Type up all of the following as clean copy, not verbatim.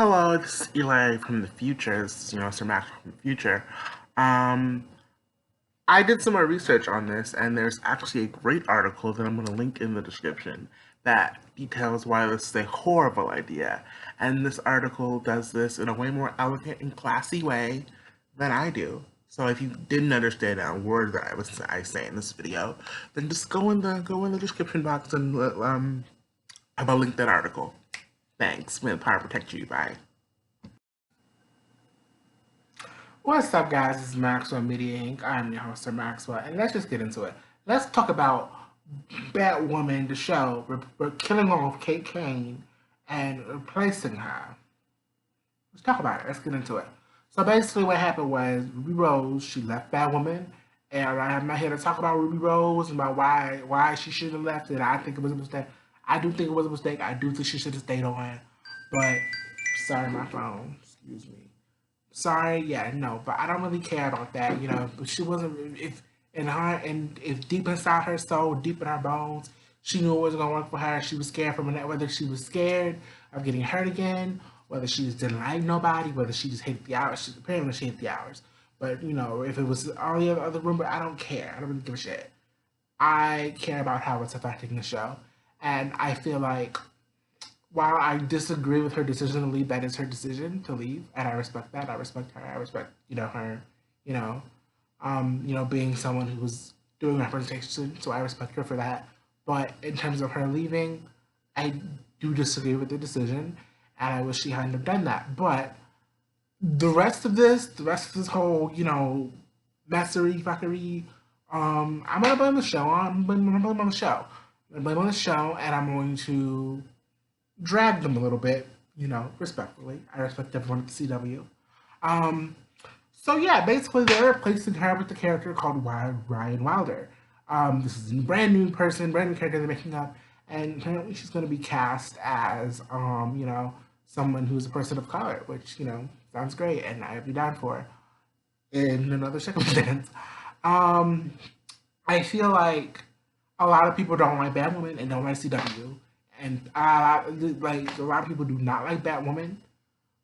Hello, this is Eli from the future. This is, Sir Max from the future. Um, I did some more research on this, and there's actually a great article that I'm going to link in the description that details why this is a horrible idea. And this article does this in a way more elegant and classy way than I do. So if you didn't understand a word that I say in this video, then just go in the description box and I'm gonna link that article. Thanks. May the power protect you. Bye. What's up, guys? This is Maxwell Media Inc. I'm your host, Sir Maxwell, and let's just get into it. Let's talk about Batwoman, the show. We're killing off Kane and replacing her. Let's talk about it. Let's get into it. So basically, what happened was Ruby Rose, she left Batwoman, and I'm not here to talk about Ruby Rose and about why she should have left. And I think it was a mistake. I do think it was a mistake. I do think she should have stayed on. But sorry, my phone. Excuse me. Sorry, yeah, no, but I don't really care about that, But she wasn't if in her and if deep inside her soul, deep in her bones, she knew it wasn't gonna work for her. She was scared from it, whether she was scared of getting hurt again, whether she just didn't like nobody, whether she just hated the hours. Apparently she hated the hours. But if it was all the other rumor, I don't care. I don't really give a shit. I care about how it's affecting the show, and I feel like while I disagree with her decision to leave, that is her decision to leave, and I respect that. I respect her. I respect her, you know, being someone who was doing representation. So I respect her for that. But in terms of her leaving, I do disagree with the decision, and I wish she hadn't have done that. But the rest of this whole, messery fuckery, I'm gonna blame the show. I'm gonna blame on the show. I'm gonna blame on the show, and I'm going to drag them a little bit, respectfully. I respect everyone at the CW. Um, so yeah, basically they're replacing her with the character called Ryan Wilder. This is a brand new person, brand new character they're making up, and apparently she's going to be cast as, someone who's a person of color, which sounds great, and I'd be down for in another circumstance. Um, I feel like a lot of people don't like Batwoman and don't like CW, and a lot of people do not like Batwoman.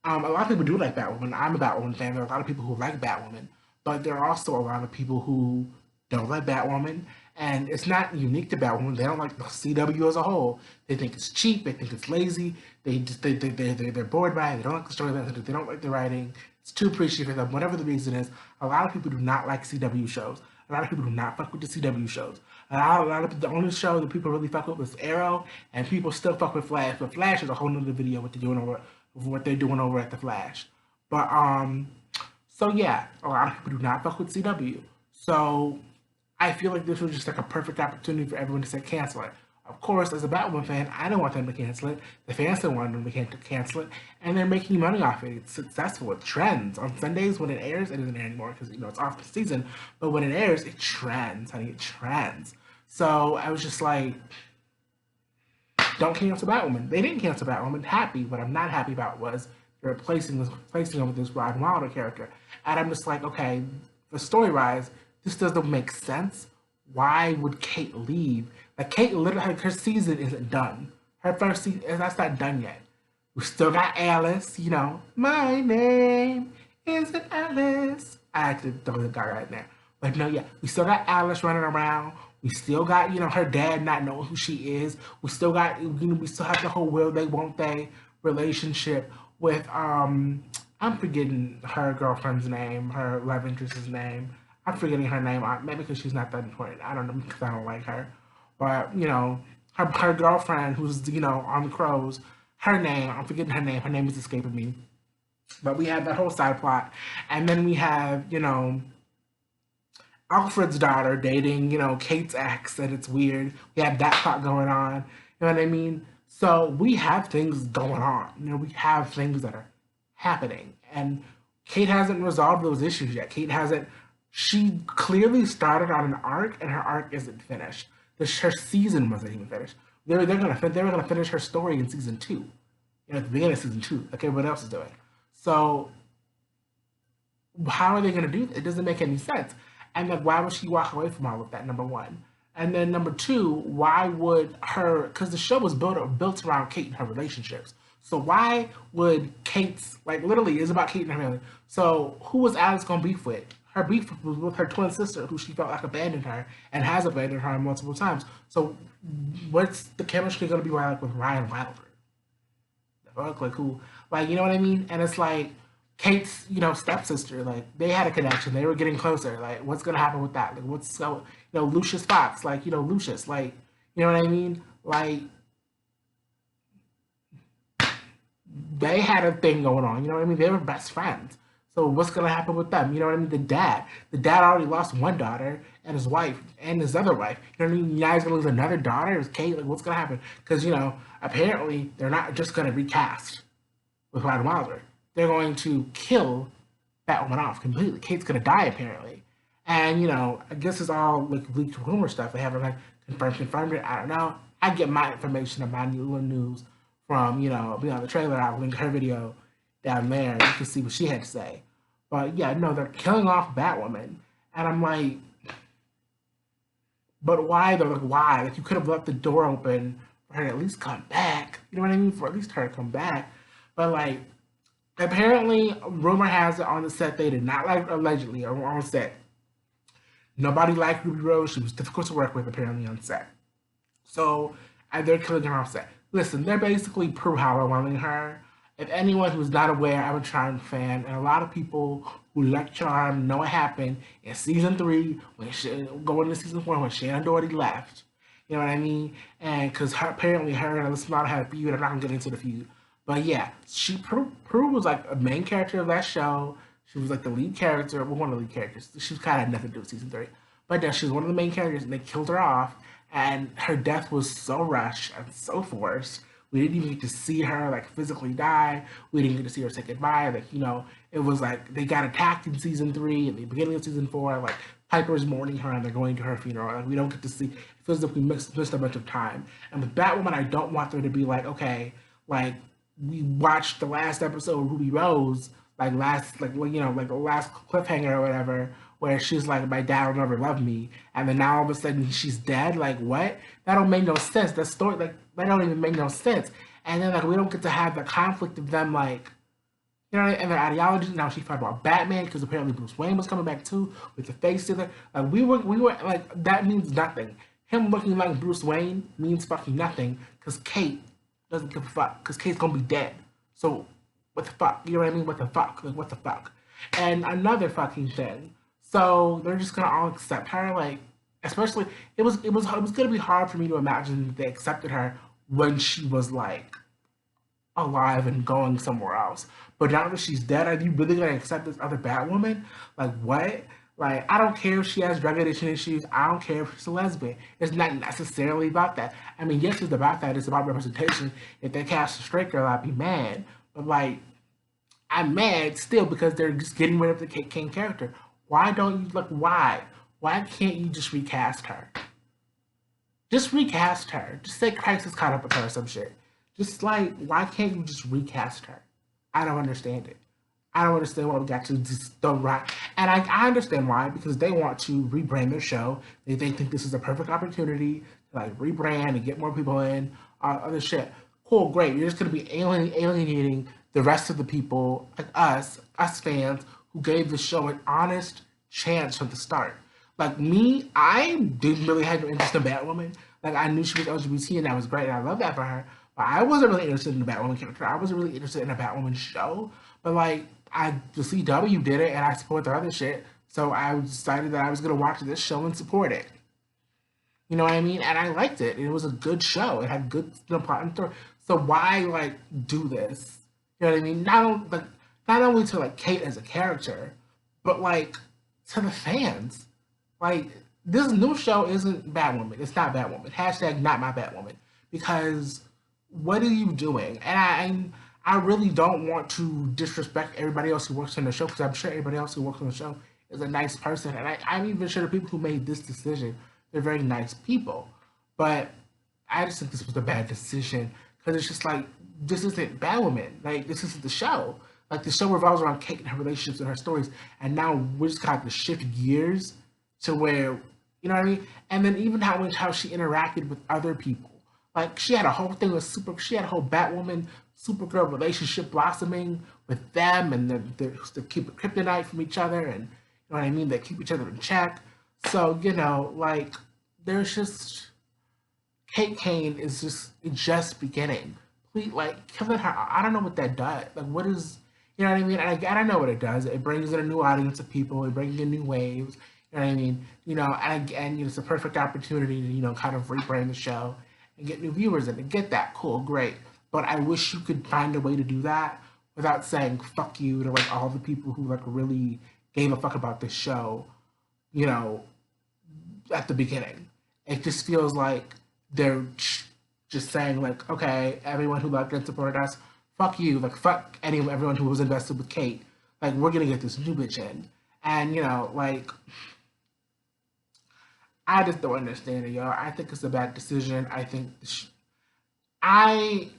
A lot of people do like Batwoman. I'm a Batwoman fan. There are a lot of people who like Batwoman, but there are also a lot of people who don't like Batwoman, and it's not unique to Batwoman. They don't like the CW as a whole. They think it's cheap. They think it's lazy. They're bored by it. They don't like the story. They don't like the writing. It's too preachy for them. Whatever the reason is, a lot of people do not like CW shows. A lot of people do not fuck with the CW shows. A lot of the only show that people really fuck with was Arrow, and people still fuck with Flash. But Flash is a whole nother video what they're doing over at the Flash. But so yeah, a lot of people do not fuck with CW. So I feel like this was just like a perfect opportunity for everyone to say cancel it. Of course, as a Batwoman fan, I don't want them to cancel it. The fans don't want them to cancel it, and they're making money off it. It's successful. It trends on Sundays when it airs. It doesn't air anymore because it's off the season. But when it airs, it trends, honey. It trends. So I was just like, don't cancel Batwoman. They didn't cancel Batwoman. Happy. What I'm not happy about was they're replacing her with this Ryan Wilder character, and I'm just like, okay, the story wise, this doesn't make sense. Why would Kate leave? Like Kate literally, her season isn't done. Her first season, that's not done yet. We still got Alice. My name isn't Alice. I actually don't think I got right there, but no, yeah, we still got Alice running around. We still got her dad not knowing who she is. We still got we still have the whole will they won't they relationship with I'm forgetting her girlfriend's name, her love interest's name. I'm forgetting her name, maybe because she's not that important. I don't know because I don't like her. But her girlfriend, who's on the Crows, her name, I'm forgetting her name. Her name is escaping me. But we have that whole side plot, and then we have Alfred's daughter dating Kate's ex, and it's weird. We have that plot going on. You know what I mean? So we have things going on. We have things that are happening, and Kate hasn't resolved those issues yet. Kate hasn't. She clearly started on an arc, and her arc isn't finished. Her season wasn't even finished. They were gonna finish her story in season two. At the beginning of season two, like everyone else is doing. So how are they gonna do that? It doesn't make any sense. And then why would she walk away from all of that? Number one. And then number two, why would her? Because the show was built around Kate and her relationships. So why would Kate's, like, literally it's about Kate and her family. So who was Alex gonna beef with? Her beef was with her twin sister, who she felt like abandoned her and has abandoned her multiple times. So what's the chemistry gonna be like with Ryan Wilder? Fuck, like who, like, you know what I mean? And it's like Kate's, stepsister, like they had a connection, they were getting closer. Like, what's gonna happen with that? Like, what's so, Lucius Fox, like, Lucius, like, you know what I mean? Like, they had a thing going on. You know what I mean? They were best friends. So what's gonna happen with them? You know what I mean? The dad already lost one daughter and his wife and his other wife. You know what I mean? Now he's gonna lose another daughter. Is Kate, like, what's gonna happen? Because apparently they're not just gonna recast with Ryan Wilder. They're going to kill Batwoman off completely. Kate's gonna die apparently, and I guess it's all like leaked rumor stuff. They haven't like confirmed it. I don't know. I get my information and my little news from the trailer. I'll link her video down there. You can see what she had to say. But yeah, no, they're killing off Batwoman, and I'm like, but why? They're like, why? Like, you could have left the door open for her to at least come back. You know what I mean? For at least her to come back. But like, apparently, rumor has it on the set they did not like, allegedly, or on set. Nobody liked Ruby Rose. She was difficult to work with, apparently, on set. So, and they're killing her off set. Listen, they're basically Prue her. If anyone who's not aware, I'm a Charmed fan, and a lot of people who like Charmed know what happened in season 3, going into season 4, when Shannon Doherty left. You know what I mean? And because apparently her and Alyssa Milano had a feud. I'm not gonna get into the feud, but yeah, Prue was like a main character of that show. She was like the lead character, well, one of the lead characters. She was kind of nothing to do with season 3, but then she was one of the main characters, and they killed her off. And her death was so rushed and so forced. We didn't even get to see her like physically die. We didn't get to see her say goodbye. Like, it was like they got attacked in season 3, at the beginning of season 4. Like, Piper's mourning her and they're going to her funeral. Like, we don't get to see. It feels like we missed a bunch of time. And with Batwoman, I don't want there to be like, okay, like, we watched the last episode of Ruby Rose, like like the last cliffhanger or whatever, where she's like, my dad will never love me, and then now all of a sudden she's dead. Like, what? That don't make no sense. That story, like, that don't even make no sense. And then like we don't get to have the conflict of them, like, and their ideology. Now she fought about Batman because apparently Bruce Wayne was coming back too with the face together. Like, we were like, that means nothing. Him looking like Bruce Wayne means fucking nothing because Kate doesn't give a fuck because Kate's gonna be dead. So what the fuck? You know what I mean? What the fuck? Like, what the fuck? And another fucking thing. So they're just gonna all accept her, like, especially it was gonna be hard for me to imagine that they accepted her when she was like alive and going somewhere else. But now that she's dead, are you really gonna accept this other Batwoman? Like, what? Like, I don't care if she has drug addiction issues. I don't care if she's a lesbian. It's not necessarily about that. I mean, yes, it's about that. It's about representation. If they cast a straight girl, I'd be mad. But like, I'm mad still because they're just getting rid of the Kane character. Why don't you, like, why? Why can't you just recast her? Just recast her. Just say Crisis caught up with her or some shit. Just like, why can't you just recast her? I don't understand it. I don't understand why we got to just don't right. And I understand why, because they want to rebrand their show. They think this is a perfect opportunity to like rebrand and get more people in, other shit. Cool, great. You're just gonna be alienating the rest of the people, like us fans, who gave the show an honest chance from the start. Like me, I didn't really have no interest in Batwoman. Like, I knew she was LGBT and that was great and I love that for her. But I wasn't really interested in the Batwoman character. I wasn't really interested in a Batwoman show. But like, the CW did it and I support their other shit. So I decided that I was gonna watch this show and support it. You know what I mean? And I liked it. It was a good show. It had good, plot and story. So why like do this? You know what I mean? Not only to like Kate as a character, but like to the fans. Like, this new show isn't Batwoman. It's not Batwoman. Hashtag not my Batwoman. Because what are you doing? And I really don't want to disrespect everybody else who works on the show, because I'm sure everybody else who works on the show is a nice person. And I'm even sure the people who made this decision, they're very nice people. But I just think this was a bad decision because it's just like, this isn't Batwoman. Like, this isn't the show. Like, the show revolves around Kate and her relationships and her stories. And now we're just kind of to shift gears to where, you know what I mean? And then even how she interacted with other people. Like, she had a whole thing with she had a whole Batwoman Supergirl relationship blossoming with them, and they keep kryptonite from each other, and you know what I mean. They keep each other in check. So you know, like there's just Kane is just beginning. Please, like killing her. I don't know what that does. Like, what is you know what I mean? I don't know what it does. It brings in a new audience of people. It brings in new waves. You know what I mean? You know, and you know, it's a perfect opportunity to kind of rebrand the show and get new viewers in. And get that cool, great. But I wish you could find a way to do that without saying "fuck you" to like all the people who like really gave a fuck about this show. You know, at the beginning. It just feels like they're just saying like, okay, everyone who loved and supported us, fuck you, like fuck everyone who was invested with Kate. Like we're gonna get this new bitch in, and you know, like I just don't understand it, yo. I think it's a bad decision. I think I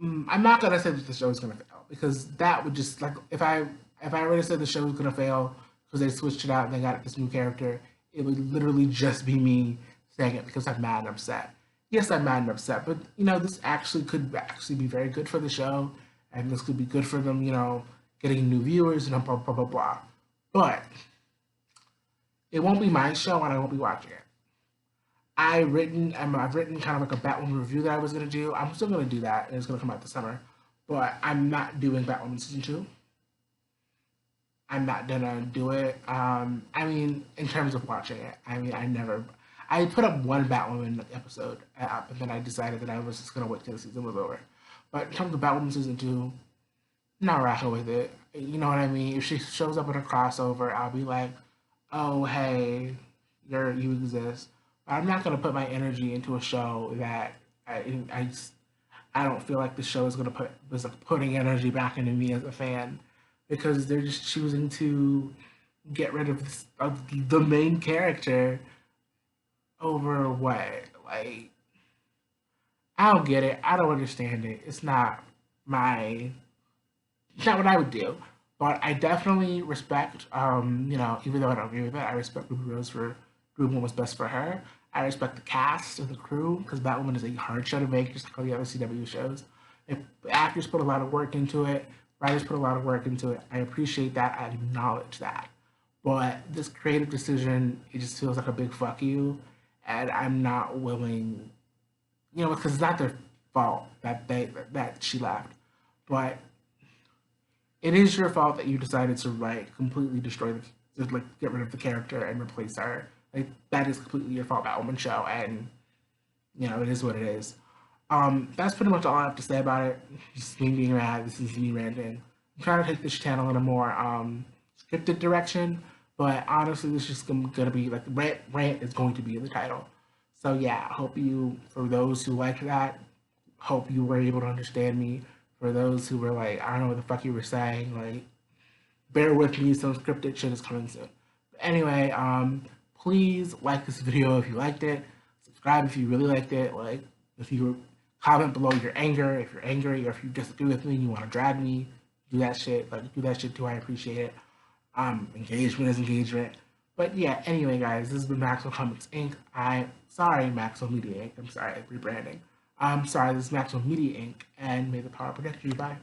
I'm not gonna say that the show is gonna fail because that would just like if I already said the show was gonna fail because they switched it out and they got this new character, it would literally just be me saying it because I'm mad and upset. Yes, I'm mad and upset, but you know this actually could actually be very good for the show, and this could be good for them. You know, getting new viewers and blah blah blah blah. But it won't be my show, and I won't be watching it. I've written kind of like a Batwoman review that I was gonna do. I'm still gonna do that, and it's gonna come out this summer. But I'm not doing Batwoman season two. I'm not gonna do it. I mean, in terms of watching it, I mean, I put up one Batwoman episode, and then I decided that I was just gonna wait till the season was over. But in terms of Batwoman season two, I'm not rocking with it. You know what I mean? If she shows up in a crossover, I'll be like, oh hey, you exist. But I'm not gonna put my energy into a show that I don't feel like the show is gonna was like putting energy back into me as a fan because they're just choosing to get rid of the main character over what like I don't get it. I don't understand it. My it's not what I would do. But I definitely respect, you know, even though I don't agree with it, I respect Ruby Rose for doing what was best for her. I respect the cast and the crew because Batwoman is a hard show to make, just like all the other CW shows. If actors put a lot of work into it, writers put a lot of work into it. I appreciate that. I acknowledge that. But this creative decision, it just feels like a big fuck you, and I'm not willing, you know, because it's not their fault that she left, but it is your fault that you decided to like completely destroy to like get rid of the character and replace her. Like that is completely your fault, Batwoman show, and you know it is what it is. That's pretty much all I have to say about it. Just me being mad. This is me ranting. I'm trying to take this channel in a more scripted direction, but honestly, this is just gonna be like rant is going to be in the title. So yeah, I hope you for those who like that, hope you were able to understand me. For those who were like, I don't know what the fuck you were saying, like, bear with me, some scripted shit is coming soon. But anyway, please like this video if you liked it. Subscribe if you really liked it. Like, if you comment below your anger, if you're angry, or if you disagree with me and you want to drag me, do that shit. Like, do that shit too. I appreciate it. Engagement is engagement. But yeah, anyway, guys, this has been Maxwell Comics Inc. Sorry, Maxwell Media Inc. I'm sorry, rebranding. I'm sorry, this is Maxwell Media Inc. And may the power protect you. Bye.